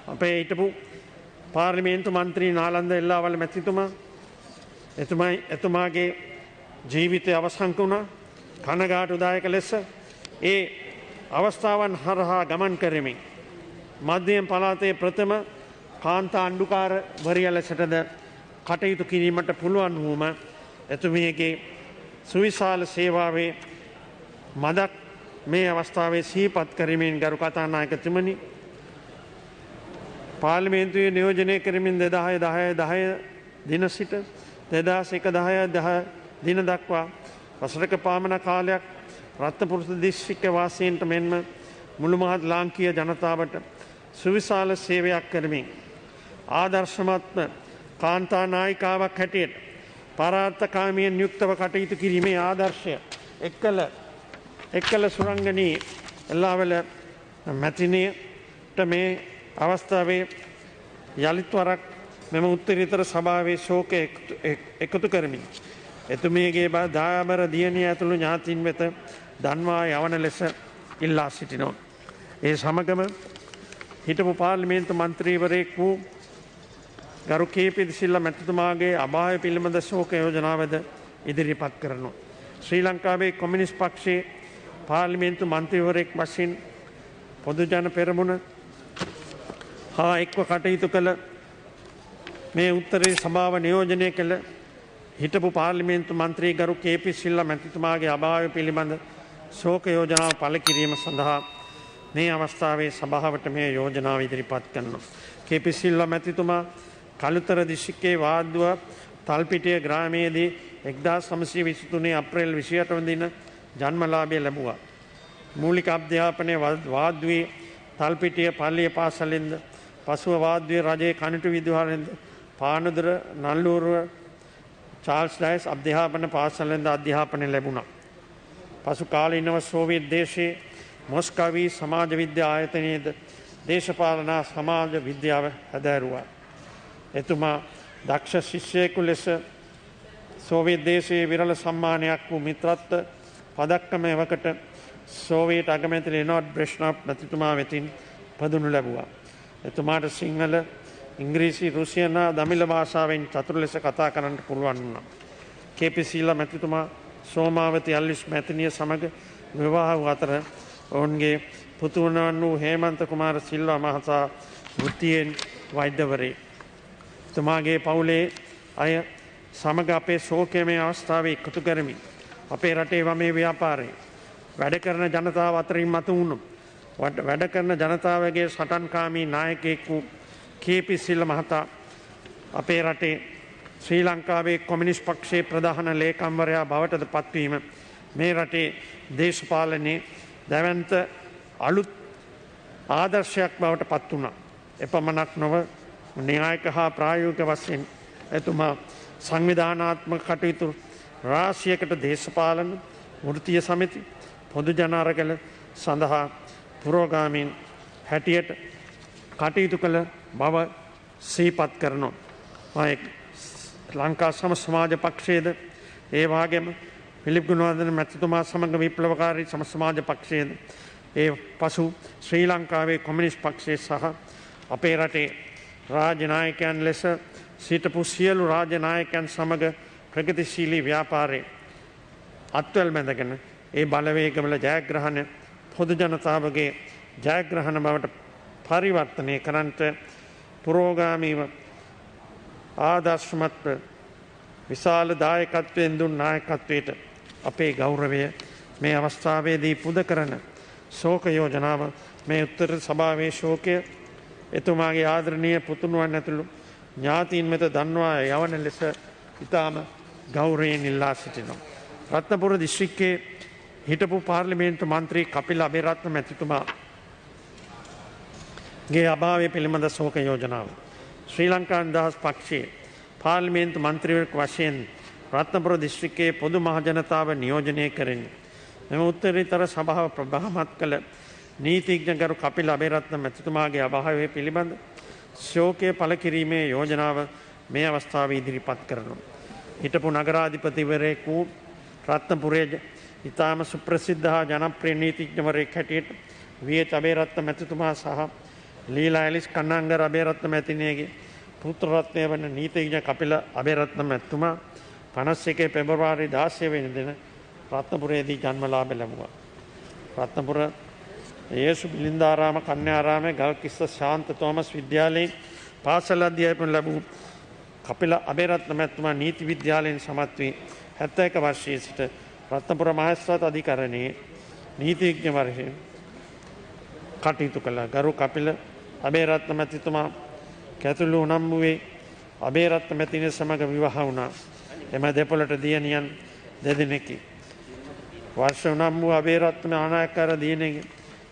Speaker 5: අපේ හිටපු පාර්ලිමේන්තු මන්ත්‍රී නාලන්ද එල්ලාවල මැතිතුමා එතුමාගේ ජීවිතය අවසන් වුණා. කනගාටුදායක ලෙස ඒ අවස්ථාවන් හරහා ගමන් කරමින් මධ්‍යම පළාතේ ප්‍රථම කාන්තා අණ්ඩුකාරවරිය ලෙසටද කටයුතු කිරීමට පුළුවන් වූම එතුමියගේ සුවිශාල සේවාවේ මදක් මේ අවස්ථාවේ සිහිපත් කරමින් ගරු කතානායකතුමනි පාර්ලිමේන්තුවේ නියෝජනය කරමින් 2010 දින සිට 2001 දින දක්වා වසරක පමණ කාලයක් රත්නපුර දිස්ත්‍රික්ක වාසීන්ට මෙන්ම මුළු මහත් ලාංකීය ජනතාවට සුවිශාල සේවයක් කරමින් ආදර්ශමත්ම කාන්තා නායිකාවක් හැටියට පරාර්ථකාමියෙන් යුක්තව කටයුතු කිරීමේ ආදර්ශය එක්කල සුරංගනී එල්ලාවල මැතිනියට මේ අවස්ථාවේ යළිත් වරක් මෙම උත්තරීතර සභාවේ ශෝකය එකතු කරමින් එතුමියගේ දායාබර දියණිය ඇතුළු ඥාතීන් වෙත දන්වා යවන ලෙස ඉල්ලා සිටිනවා. ඒ සමගම හිටපු පාර්ලිමේන්තු මන්ත්‍රීවරයෙක් වූ ගරු කේ.පී. දිසිල්ලා මැතිතුමාගේ අභාවය පිළිබඳ ශෝක යෝජනාවද ඉදිරිපත් කරනවා. ශ්‍රී ලංකාවේ කොමියුනිස්ට් පක්ෂයේ පාර්ලිමේන්තු මන්ත්‍රීවරයෙක් වශයෙන් පොදු ජන පෙරමුණ හා එක්ව කටයුතු කළ මේ උත්තරේ සභාව නියෝජනය කළ හිටපු පාර්ලිමේන්තු මන්ත්‍රී ගරු කේ.පී. සිල්ලා මැතිතුමාගේ අභාවය පිළිබඳ ශෝක යෝජනාව පළ කිරීම සඳහා මේ අවස්ථාවේ සභාවට මේ යෝජනාව ඉදිරිපත් කරනවා. කේ.පී. සිල්ලා මැතිතුමා කළුතර දිස්ත්‍රික්කයේ වාද්දුව තල්පිටිය ග්‍රාමයේදී 1923 අප්‍රේල් 28 දින ජන්මලාභය ලැබුවා. මූලික අධ්‍යාපනය වාද්දුවේ තල්පිටිය පල්ලිය පාසලෙන්ද පසුව වාද්දුවේ රජයේ කනිටු විදුහලෙන්ද පානදුර නල්ලූරුව චාල්ස් ඩයස් අධ්‍යාපන පාසලෙන්ද අධ්‍යාපනය ලැබුණා. පසු කාලීනව සෝවියට් දේශයේ මොස්කවී සමාජ විද්‍යා ආයතනයේද දේශපාලන සමාජ විද්‍යාව හැදෑරුවා. එතුමා දක්ෂ ශිෂ්‍යයෙකු ලෙස සෝවියට් දේශයේ විරල සම්මානයක් වූ මිත්‍රත්ව පදක්කම එවකට සෝවියට් අගමැති ලෙනෝඩ් බ්‍රෙෂ්නව් මැතිතුමා වෙතින් පදනු ලැබුවා. එතුමාට සිංහල ඉංග්‍රීසි රුසියන දමිළ භාෂාවෙන් චතුර ලෙස කතා කරන්නට පුළුවන් වුණා. කේ.පී. සිල්ලා මැතිතුමා සෝමාවති අල්විස් මැතිනිය සමග විවාහ වූ අතර ඔවුන්ගේ පුතුණන් වූ හේමන්ත කුමාර සිල්වා මහතා වෘත්තියෙන් වෛද්‍යවරයෙක්. එතුමාගේ පවුලේ අය සමග අපේ ශෝකයමය අවස්ථාවේ එකතු කරමින් අපේ රටේ වමේ ව්‍යාපාරයේ වැඩ කරන ජනතාව අතරින් මතු වුණු වැඩ කරන ජනතාවගේ සටන්කාමී නායකයෙක් වූ කේ.පී. සිල්ලා මහතා අපේ රටේ ශ්‍රී ලංකාවේ කොමියුනිස්ට් පක්ෂයේ ප්‍රධාන ලේකම්වරයා බවටද පත්වීම මේ රටේ දේශපාලනයේ දැවැන්ත අලුත් ආදර්ශයක් බවට පත් වුණා. එපමණක් නොව න්‍යායික හා ප්‍රායෝගික වශයෙන් එතුමා සංවිධානාත්මක කටයුතු රාශියකට දේශපාලන වෘත්තීය සමිති පොදු ජන අරගල සඳහා පුරෝගාමීන් හැටියට කටයුතු කළ බව සීපත් කරනවා. ලංකා සම සමාජ පක්ෂයේද ඒ වගේම පිලිප් ගුණවර්ධන මැතිතුමා සමග විප්ලවකාරී සම සමාජ පක්ෂයේද ඒ පසු ශ්‍රී ලංකාවේ කොමියුනිස්ට් පක්ෂයේ සහ අපේ රටේ රාජ්‍ය නායකයන් ලෙස සිටපු සියලු රාජ්‍ය නායකයන් සමග ප්‍රගතිශීලී ව්‍යාපාරයේ අත්වැල් බැඳගෙන ඒ බලවේගවල ජයග්‍රහණ පොදු ජනතාවගේ ජයග්‍රහණ බවට පරිවර්තනය කරන්නට පුරෝගාමීව ආදර්ශමත්ව විශාල දායකත්වයෙන් දුන් නායකත්වයට අපේ ගෞරවය මේ අවස්ථාවේදී පුද කරන ශෝක යෝජනාව මේ උත්තර සභාවේ ශෝකය එතුමාගේ ආදරණීය පුතුණුවන් ඇතුළු ඥාතීන් වෙත දන්වා යවන ලෙස ඉතාම ගෞරවයෙන් ඉල්ලා සිටිනවා. රත්නපුර දිස්ත්‍රික්කයේ හිටපු පාර්ලිමේන්තු මන්ත්‍රී කපිල අබේරත්න මැතිතුමාගේ අභාවය පිළිබඳ ශෝක යෝජනාව. ශ්‍රී ලංකා නිදහස් පක්ෂයේ පාර්ලිමේන්තු මන්ත්‍රීවරයෙකු වශයෙන් රත්නපුර දිස්ත්‍රික්කයේ පොදු මහජනතාව නියෝජනය කරන්නේ. මෙම උත්තරීතර සභාව ප්‍රභාමත් කළ නීතිඥ ගරු කපිල අබේරත්න මැතිතුමාගේ අභාවය පිළිබඳ ශෝකය පළ කිරීමේ යෝජනාව මේ අවස්ථාවේ ඉදිරිපත් කරනවා. හිටපු නගරාධිපතිවරයෙකු රත්නපුරේ ඉතාම සුප්‍රසිද්ධ හා ජනප්‍රිය නීතිඥවරයෙක් හැටියට වී.එච්. අබේරත්න මැතිතුමා සහ ලීලා ඇලිස් කන්නංගර අබේරත්න මැතිණියගේ පුත්‍ර රත්නය වන නීතිඥ කපිල අබේරත්න මැතිතුමා 51 පෙබරවාරි 16 වෙනි දින රත්නපුරේදී ජන්මලාභ ලැබුවා. රත්නපුර යේසු බිලින්දාරාම කන්‍යාරාමයේ ගල්කිස්ස ශාන්ත තෝමස් විද්‍යාලයේ පාසල් අධ්‍යාපනය ලැබූ කපිල අබේරත්න මැතිතුමා නීති විද්‍යාලයෙන් සමත් වී 71 වර්ෂයේ සිට රත්නපුර මහේස්ත්‍රාත් අධිකරණයේ නීතිඥ වශයෙන් කටයුතු කළ ගරු කපිල අබේරත්න මැතිතුමා කැතුළු උනම්මුවේ අබේරත්න මැතිණිය සමග විවාහ වුණා. එම දෙපොළට දියණියන් දෙදෙනෙකි. වර්ෂ උනම්මුව අබේරත්න ආනායකර දියණියගේ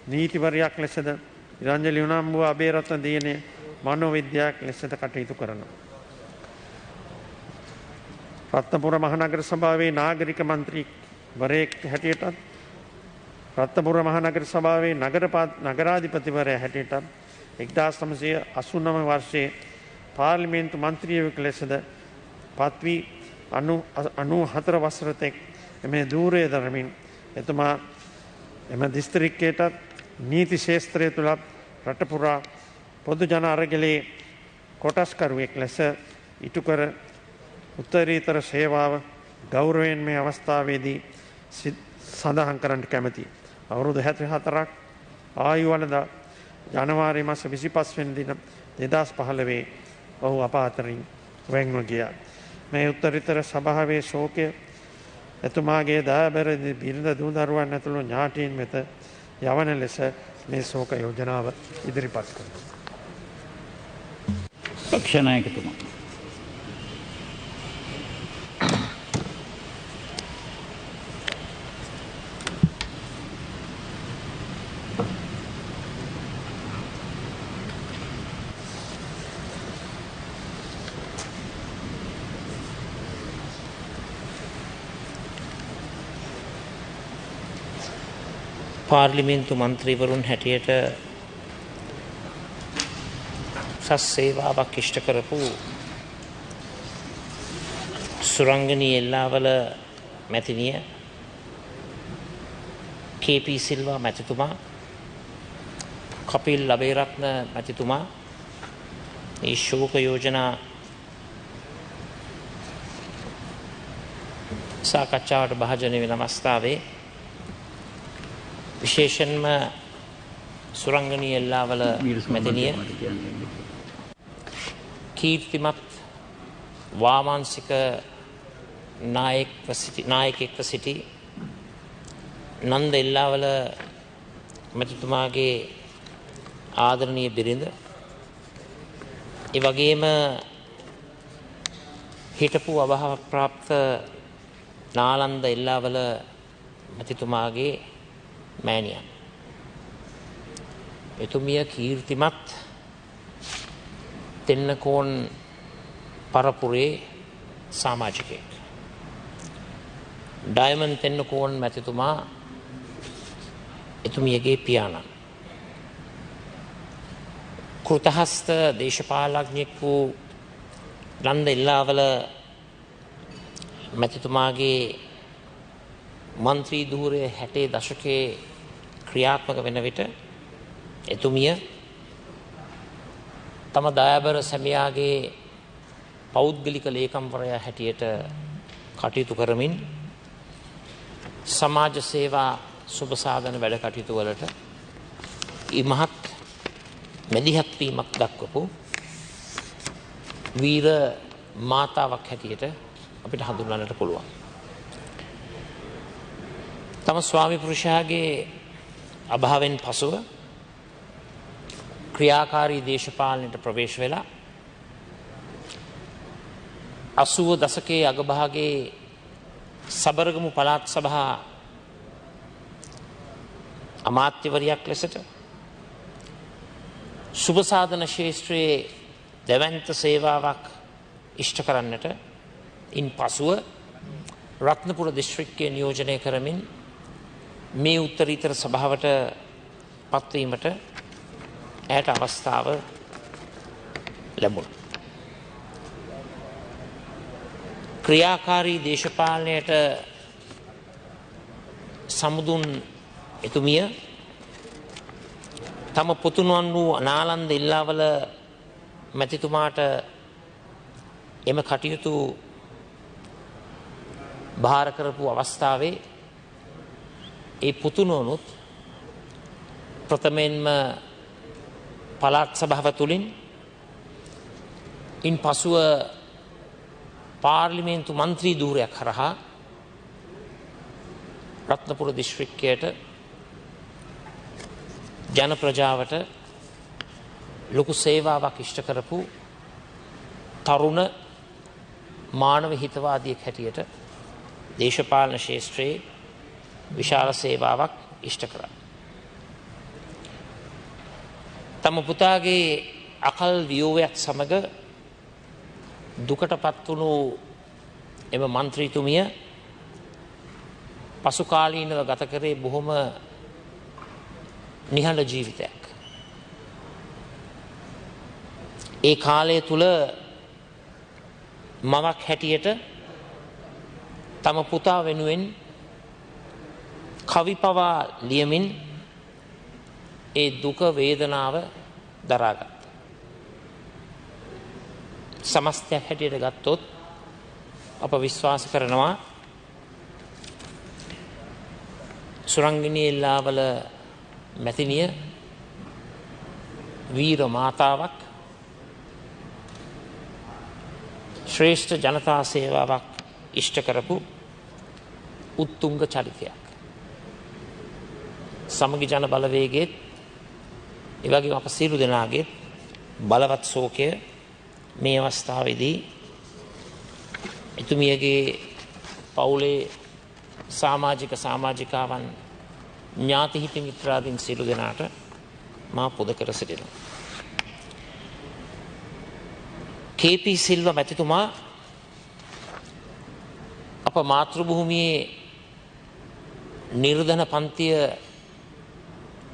Speaker 5: නීතිවරයක් ලෙසද ඉරංජලි උනම්මුව අබේරත්න දියණිය මනෝවිද්‍යාවක් ලෙසද කටයුතු කරනවා. රත්නපුර මහනගර සභාවේ නාගරික මන්ත්‍රීවරයෙක් හැටියටත් රත්නපුර මහනගර සභාවේ නගරාධිපතිවරයා හැටියටත් 1989 වර්ෂයේ පාර්ලිමේන්තු මන්ත්‍රියෙකු ලෙසද පත්වී 94 වසර තෙක් මේ ධූරය දරමින් එතුමා එම දිස්ත්‍රික්කයටත් නීති ශේස්ත්‍රය තුළත් රටපුරා පොදු ජන අරගලයේ කොටස්කරුවෙක් ලෙස ඉටු කර උත්තරීතර සේවාව ගෞරවයෙන් මේ අවස්ථාවේදී සඳහන් කරන්නට කැමැතියි. අවුරුදු 74ක් ආයු වළඳා ජනවාරි මාස 25 වෙනි දින 2015 ඔහු අප අතරින් වෙන්ව ගියා. මේ උත්තරීතර සභාවේ ශෝකය එතුමාගේ දයාබර බිරිඳ දූ දරුවන් ඇතුළු ඥාතීන් වෙත යවන ලෙස මේ ශෝක යෝජනාව ඉදිරිපත් කරනවා.
Speaker 4: පක්ෂ නායකතුමා
Speaker 1: පාර්ලිමේන්තු මන්ත්‍රීවරුන් හැටියට සස් සේවාවක් ඉෂ්ට කරපු සුරංගනී එල්ලාවල මැතිණිය කේ.පී. සිල්වා මැතිතුමා කපිල් අබේරත්න මැතිතුමා මේ ශෝක යෝජනා සාකච්ඡාවට භාජනය වෙන අවස්ථාවේ විශේෂයෙන්ම සුරංගනී එල්ලාවල මැතිණිය කීර්තිමත් වාමාංශික නායකෙක්ව සිටි නන්ද එල්ලාවල මැතිතුමාගේ ආදරණීය බිරිඳ ඒ වගේම හිටපු අභාව ප්‍රාප්ත නාලන්ද එල්ලාවල මැතිතුමාගේ මෑණියන්. එතුමිය කීර්තිමත් තෙන්නකෝන් පරපුරේ සමාජිකයෙක්. ඩයමන්ඩ් තෙන්නකෝන් මැතිතුමා එතුමියගේ පියාණන්. කෘතහස්ත දේශපාලඥයෙක් වූ නන්ද ඉල්ලාවල මැතිතුමාගේ මන්ත්‍රී ධූරය 60 දශකයේ ක්‍රියාත්මක වෙන විට එතුමිය තම දයාබර සැමියාගේ පෞද්ගලික ලේකම්වරයා හැටියට කටයුතු කරමින් සමාජ සේවා සුබ සාධන වැඩ කටයුතු වලට ඉමහත් මැදිහත් වීමක් දක්වපු වීර මාතාවක් හැටියට අපිට හඳුන්වන්නට පුළුවන්. තම ස්වාමි පුරුෂයාගේ අභාවයෙන් පසුව ක්‍රියාකාරී දේශපාලනයට ප්‍රවේශ වෙලා 80 දශකයේ අගභාගයේ සබරගමු පළාත් සභා අමාත්‍යවරියක් ලෙසට සුබ සාධන ක්ෂේත්‍රයේ දැවැන්ත සේවාවක් ඉෂ්ට කරන්නට ඉන් පසුව රත්නපුර දිස්ත්‍රික්කය නියෝජනය කරමින් මේ උත්තරීතර සභාවට පත්වීමට ඇයට අවස්ථාව ලැබුණා. ක්‍රියාකාරී දේශපාලනයට සමුදුන් එතුමිය තම පුතුණුවන් වූ අනාලන්ද ඉල්ලාවල මැතිතුමාට එම කටයුතු භාර කරපු අවස්ථාවේ ඒ පුතුණුවනුත් ප්‍රථමයෙන්ම පළාත් සභාව තුළින් ඉන් පසුව පාර්ලිමේන්තු මන්ත්‍රී ධූරයක් හරහා රත්නපුර දිස්ත්‍රික්කයට ජන ප්‍රජාවට ලොකු සේවාවක් ඉෂ්ට කරපු තරුණ මානව හිතවාදියෙක් හැටියට දේශපාලන ක්ෂේත්‍රයේ විශාල සේවාවක් ඉෂ්ට කරා. තම පුතාගේ අකල් වියෝවයත් සමග දුකට පත්වුණු එම මන්ත්‍රීතුමිය පසු කාලීනව ගත කරේ බොහොම නිහඬ ජීවිතයක්. ඒ කාලය තුල මවක් හැටියට තම පුතා වෙනුවෙන් කවි පවා ලියමින් ඒ දුක වේදනාව දරාගත්තා. සමස්තයක් හැටියට ගත්තොත් අප විශ්වාස කරනවා සුරංගිනී ඉල්ලාවල මැතිනිය වීර මාතාවක්, ශ්‍රේෂ්ඨ ජනතා සේවාවක් ඉෂ්ට කරපු උත්තුංග චරිතයක්. සමගි ජන බලවේගයේත් ඒ වගේම අප සියලු දෙනාගේ බලවත් ශෝකය මේ අවස්ථාවේදී එතුමියගේ පවුලේ සමාජිකාවන් ඥාති හිත මිත්‍රාදීන් සියලු දෙනාට මා පුද කර සිටිනවා. කේ.පී. සිල්වා මැතිතුමා අප මාතෘ භූමියේ නිර්ධන පන්තිය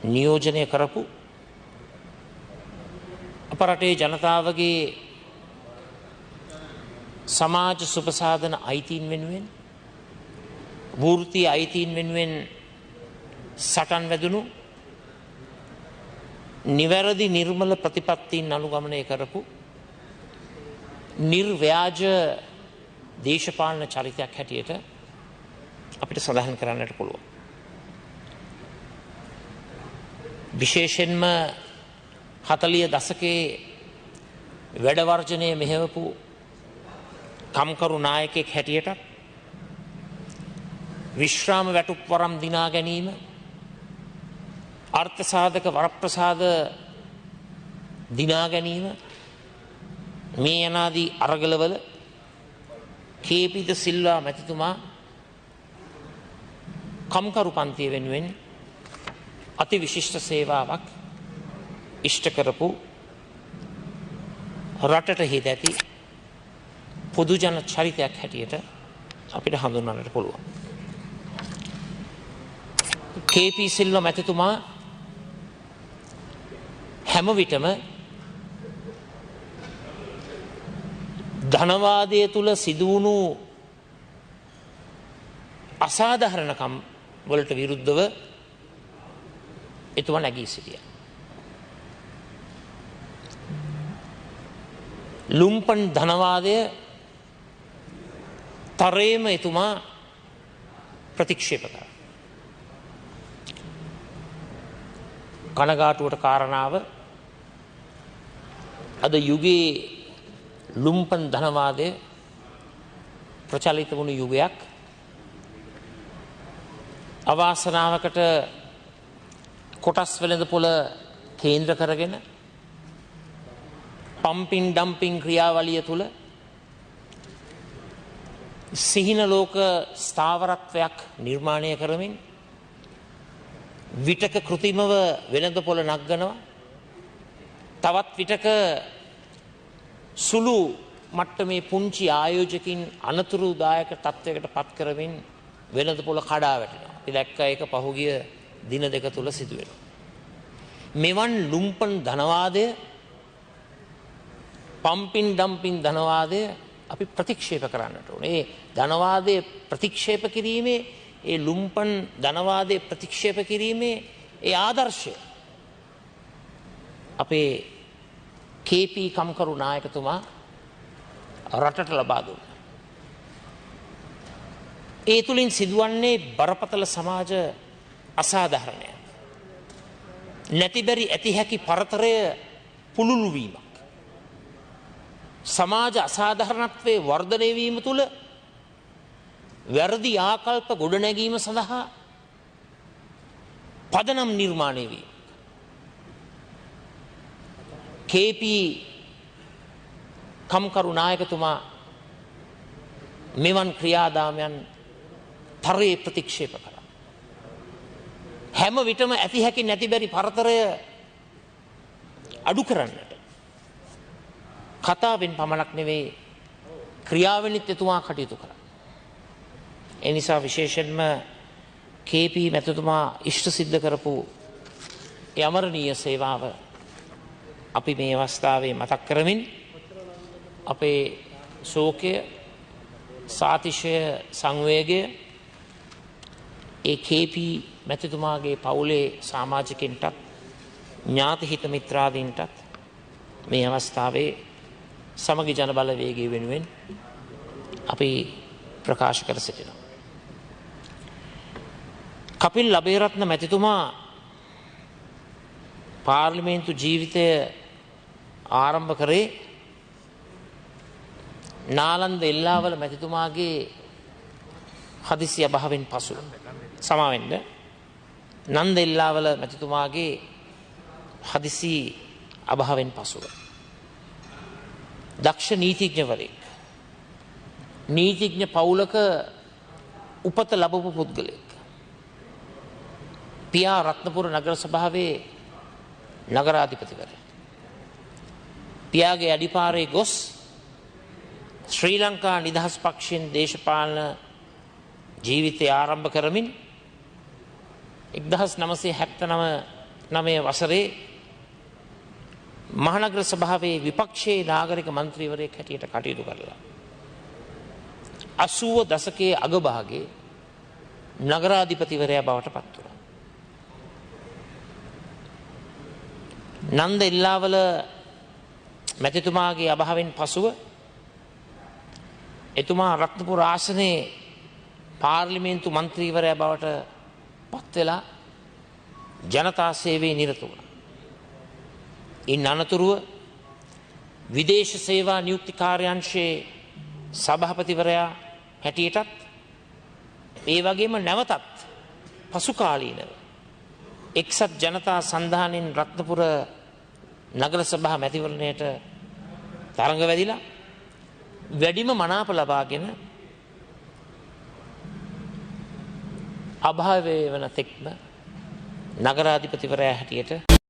Speaker 1: නියෝජනය කරපු අප රටේ ජනතාවගේ සමාජ සුපසාධන අයිතීන් වෙනුවෙන්, වෘත්තීය අයිතීන් වෙනුවෙන් සටන් වැදුණු නිවැරදි නිර්මල ප්‍රතිපත්තීන් අනුගමනය කරපු නිර්ව්‍යාජ දේශපාලන චරිතයක් හැටියට අපිට සඳහන් කරන්නට පුළුවන්. විශේෂයෙන්ම 40 දශකයේ වැඩවර්ජනය මෙහෙවපු කම්කරු නායකයෙක් හැටියට විශ්‍රාම වැටුප් වරම් දිනා ගැනීම, අර්ථ සාධක වරප්‍රසාද දිනා ගැනීම, මේ යනාදී අරගලවල කේ.පී. සිල්වා මැතිතුමා කම්කරු පන්තිය වෙනුවෙන් අති විශිෂ්ට සේවාවක් ඉෂ්ට කරපු රටට හිත ඇති පොදු ජන චරිතයක් හැටියට අපිට හඳුන්වන්නට පුළුවන්. කේ.පී. සිල්වා මැතිතුමා හැම විටම ධනවාදය තුල සිදුවුණු අසාධාරණකම් වලට විරුද්ධව එතුමා නැගී සිටියා. ලුම්පන් ධනවාදය තරේම එතුමා ප්‍රතික්ෂේප කරා. කනගාටුවට කාරණාව අද යුගයේ ලුම්පන් ධනවාදය ප්‍රචලිත වුණු යුගයක්. අවාසනාවකට කොටස් වෙළඳපොළ කේන්ද්‍ර කරගෙන පම්පින් ඩම්පින් ක්‍රියාවලිය තුළ සිහින ලෝක ස්ථාවරත්වයක් නිර්මාණය කරමින් විටක කෘතිමව වෙළඳපොළ නගනවා. තවත් විටක සුළු මට්ටමේ පුංචි ආයෝජකින් අනතුරුදායක තත්ත්වයකට පත් කරමින් වෙළඳපොළ කඩා වැටෙනවා. අපි දැක්ක එක පහුගිය දින දෙක තුල සිදුවෙනවා. මෙවන් ලුම්පන් ධනවාදය, පම්පින් ඩම්පින් ධනවාදය අපි ප්‍රතික්ෂේප කරන්නට ඕනේ. ඒ ධනවාදය ප්‍රතික්ෂේප කිරීමේ, ඒ ලුම්පන් ධනවාදය ප්‍රතික්ෂේප කිරීමේ ඒ ආදර්ශය අපේ KP කම්කරු නායකතුමා රටට ලබා දුන්නා. ඒ තුලින් සිදුවන්නේ බරපතල සමාජ අසාධාරණයක්. නැතිබැරි ඇති හැකි පරතරය පුළුල් වීමක්. සමාජ අසාධාරණත්වයේ වර්ධනය වීම තුළ වැරදි ආකල්ප ගොඩනැගීම සඳහා පදනම් නිර්මාණය වීම. KP කම්කරු නායකතුමා මෙවන් ක්‍රියාදාමයන් තරයේ ප්‍රතික්ෂේප කළා. හැම විටම ඇති හැකි නැතිබැරි පරතරය අඩු කරන්නට කතාවෙන් පමණක් නෙවෙයි ක්‍රියාවෙනිත් එතුමා කටයුතු කළා. ඒ නිසා විශේෂයෙන්ම KP මැතිතුමා ඉෂ්ට සිද්ධ කරපු යමරණීය සේවාව අපි මේ අවස්ථාවේ මතක් කරමින් අපේ ශෝකය, සාතිශය, සංවේගය ඒ KP මැතිතුමාගේ පවුලේ සමාජිකින්ටත් ඥාති හිත මිත්‍රාදීන්ටත් මේ අවස්ථාවේ සමගි ජන බලවේගය වෙනුවෙන් අපි ප්‍රකාශ කර සිටිනවා. කපිල් අබේරත්න මැතිතුමා පාර්ලිමේන්තු ජීවිතය ආරම්භ කරේ නාලන්ද එල්ලාවල මැතිතුමාගේ හදිසි අභාවෙන් පසු. සමාවෙන්න නන්ද එල්ලාවල මැතිතුමාගේ හදිසි අභාවෙන් පසුව. දක්ෂ නීතිඥවරයෙක්, නීතිඥ පවුලක උපත ලැබපු පුද්ගලයෙක්. පියා රත්නපුර නගර සභාවේ නගරාධිපතිවරයා. පියාගේ අඩිපාරේ ගොස් ශ්‍රී ලංකා නිදහස් පක්ෂයෙන් දේශපාලන ජීවිතය ආරම්භ කරමින් 1979 වසරේ මහනගර සභාවේ විපක්ෂයේ නාගරික මන්ත්‍රීවරයෙක් හැටියට කටයුතු කරලා 80 දශකයේ අගභාගයේ නගරාධිපතිවරයා බවට පත් වුණා. නන්ද එල්ලාවල මැතිතුමාගේ අභාවෙන් පසුව එතුමා රත්නපුර ආසනයේ පාර්ලිමේන්තු මන්ත්‍රීවරයා බවට පත් වෙලා ජනතා සේවයේ නිරත වුණා. ඉන් අනතුරුව විදේශ සේවා නියුක්ති කාර්යාංශයේ සභාපතිවරයා හැටියටත් ඒ වගේම නැවතත් පසු කාලීනව එක්සත් ජනතා සන්ධානයෙන් රත්නපුර නගර සභා මැතිවරණයට තරඟ වැදිලා වැඩිම මනාප ලබාගෙන අභාවය වන තෙක්ම නගරාධිපතිවරයා හැටියට